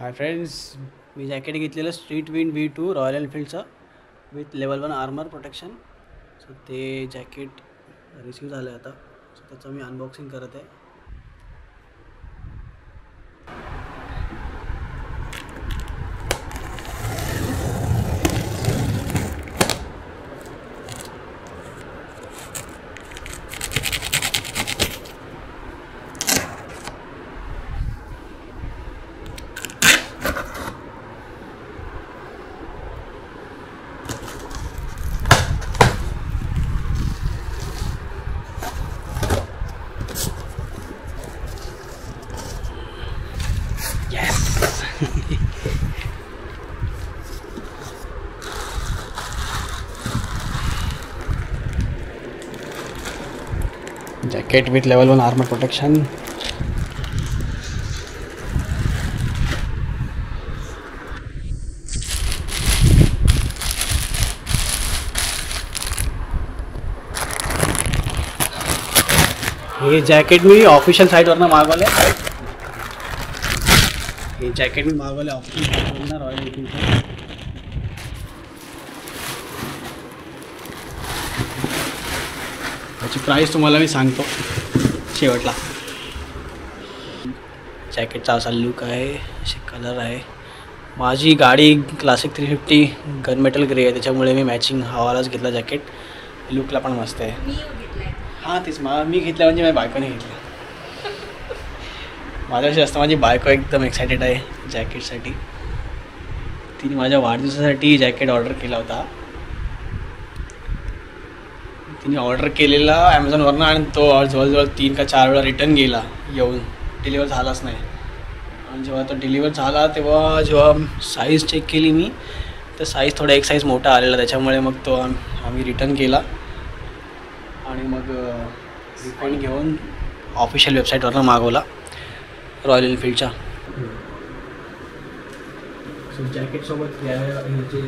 हाय friends, मी jacket घेतलेलं street wind V2 Royal एनफील्डचं with level 1 armour protection. So ते जॅकेट रिसीव झालं आहे आता. सो त्याचं मी अनबॉक्सिंग करत आहे. Jacket with level 1 armour protection. हे जॅकेट मी ऑफिशियल साईटवरनं मागवलं आहे. हे जॅकेट मी मागवलं आहे ऑफिशियल साईटवरनं रॉयल एनफील्डचं. त्याची प्राईस तुम्हाला मी सांगतो शेवटला. जॅकेटचा असा लुक आहे, असे कलर आहे. माझी गाडी क्लासिक 350 गन मेटल ग्रे आहे, त्याच्यामुळे मी मॅचिंग हवालाच घेतला जॅकेट. लुकला पण मस्त आहे. हां तेच मी घेतलं म्हणजे माझ्या बायकोने घेतलं. माझ्यापेक्षा जास्त माझी बायको एकदम एक्सायटेड आहे जॅकेटसाठी. तिने माझ्या वाढदिवसासाठी जॅकेट ऑर्डर केला होता. तिने ऑर्डर केलेला ॲमेझॉनवरनं आणि तो जवळजवळ 3 का 4 वेळा रिटर्न गेला, येऊन डिलिव्हर झालाच नाही. आणि जेव्हा तो डिलिव्हर झाला तेव्हा जेव्हा साईज चेक केली मी, तर साईज थोडा एक साईज मोठा आलेला, त्याच्यामुळे मग तो आम्ही रिटर्न केला आणि मग रिफंड घेऊन ऑफिशियल वेबसाईटवरनं मागवला रॉयल एनफील्डच्या. सो जॅकेटसोबत ह्याचे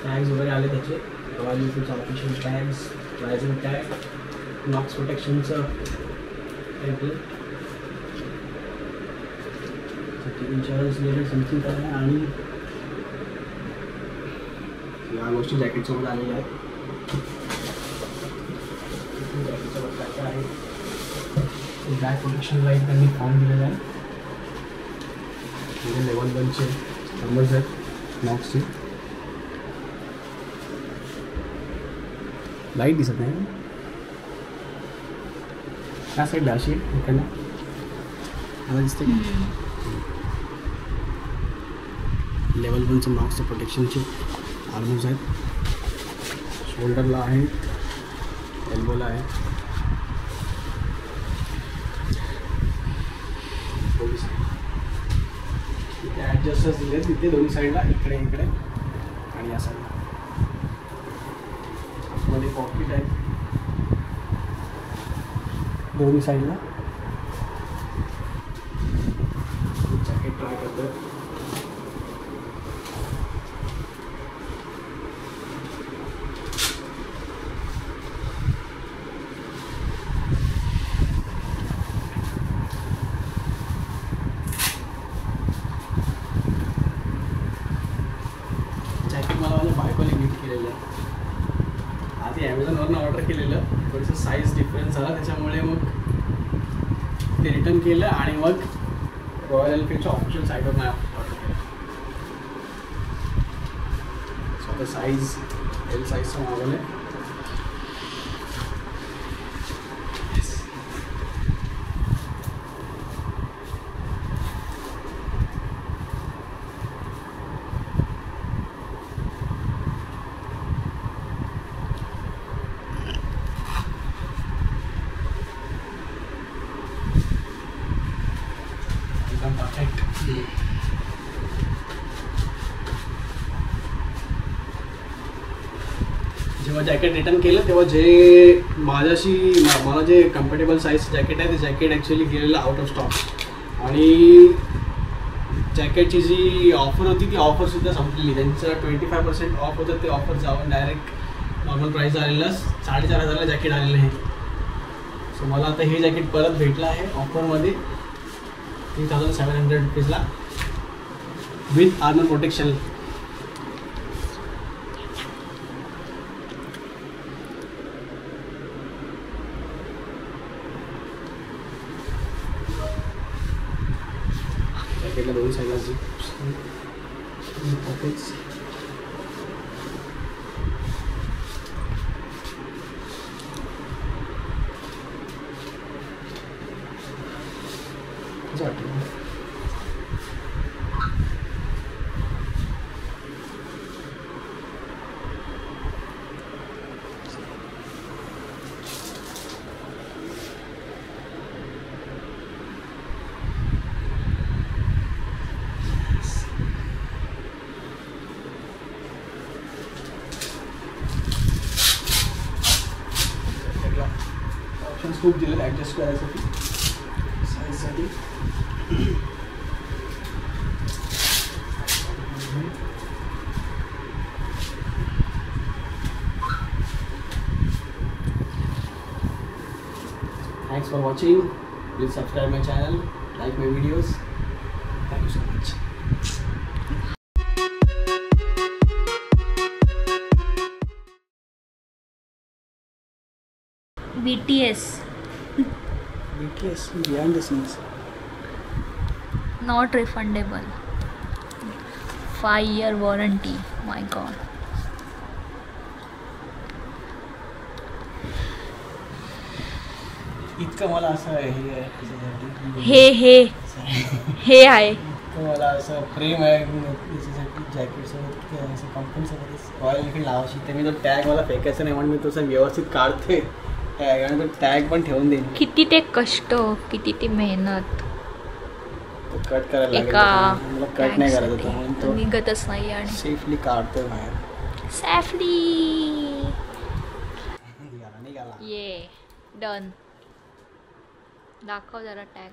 टॅग्स वगैरे आले, त्याचे रॉयल एनफील्डचे official tags, rising tag, Knox प्रोटेक्शनचं टेम्पलेट, इन्शुरन्स रिलेटेड समथिंग काय आहे, आणि या गोष्टी जॅकेटसोबत आलेल्या आहेत. जॅकेटसोबत काय काय आहे, बॅक प्रोटेक्शन लाईट त्यांनी फॉर्म दिलेला आहे. लेवल 1चे नंबर्स आहेत नॉक्सचे. लाईट दिसत नाही त्या साईडला, अशी इकडनं मला दिसते. लेवल 1चं नॉक्सचं प्रोटेक्शनचे आर्मर्स आहेत. शोल्डरला आहे, एल्बोला आहे, तिथे ॲडजस्टर्स दिले आहेत तिथे दोन्ही साईडला, इकडे आणि या साईडला. मध्ये पॉकेट आहे दोन्ही साईडला. जॅकेट ट्राय करतो. जॅकेट मला माझ्या बायकोने गिफ्ट केलेलं आहे. आधी ॲमेझॉनवरनं ऑर्डर केलेलं, थोडंसं साईज डिफरन्स झाला, त्याच्यामुळे मग ते रिटर्न केलं आणि मग रॉयल एनफील्डच्या ऑफिशियल साईटवरनं ऑर्डर केलं. सो आता साईज एल साईजचं मागवलं आहे. जेव्हा जॅकेट रिटर्न केलं तेव्हा जे मला जे कम्फर्टेबल साईज जॅकेट आहे ते जॅकेट ॲक्च्युली गेलेलं आउट ऑफ स्टॉक. आणि जॅकेटची जी ऑफर होती ती ऑफरसुद्धा संपलेली. त्यांचं 25% ऑफ होतं, ते ऑफर जाऊन डायरेक्ट नॉर्मल प्राईस आलेलं 4,500ला जॅकेट आलेलं आहे. सो मला आता हे जॅकेट परत भेटलं आहे ऑफरमध्ये 3700 रुपीजला. With armour protection. जॅकेटला दोन्ही साईडला पॉकेट्स. ऑप्शन्स खूप दिले ॲडजस्ट करायसाठी साईजसाठी. Thanks for watching. Please subscribe my channel, like my videos. Thank you so much. BTS behind the scenes. not refundable. 5-year warranty. My God. इतकं मला असं हे आहे इतकं मला असं प्रेम आहे याच्यासाठी जॅकेटसोबत असं कंपनीसोबत रॉयल एनफील्ड लावायची. ते मी तो टॅग मला फेकायचं नाही म्हणून मी तसं व्यवस्थित काढते टॅग आणि तो टॅग पण ठेवून देईन. किती ते कष्ट, किती ती मेहनत. तो कट करायला एका लागेल. मला कट नाही करायचं होतं म्हणून तो निघतच नाही आणि सेफली काढतोय बाहेर. सेफली निघाला. ये डन. दाखव जरा टॅग.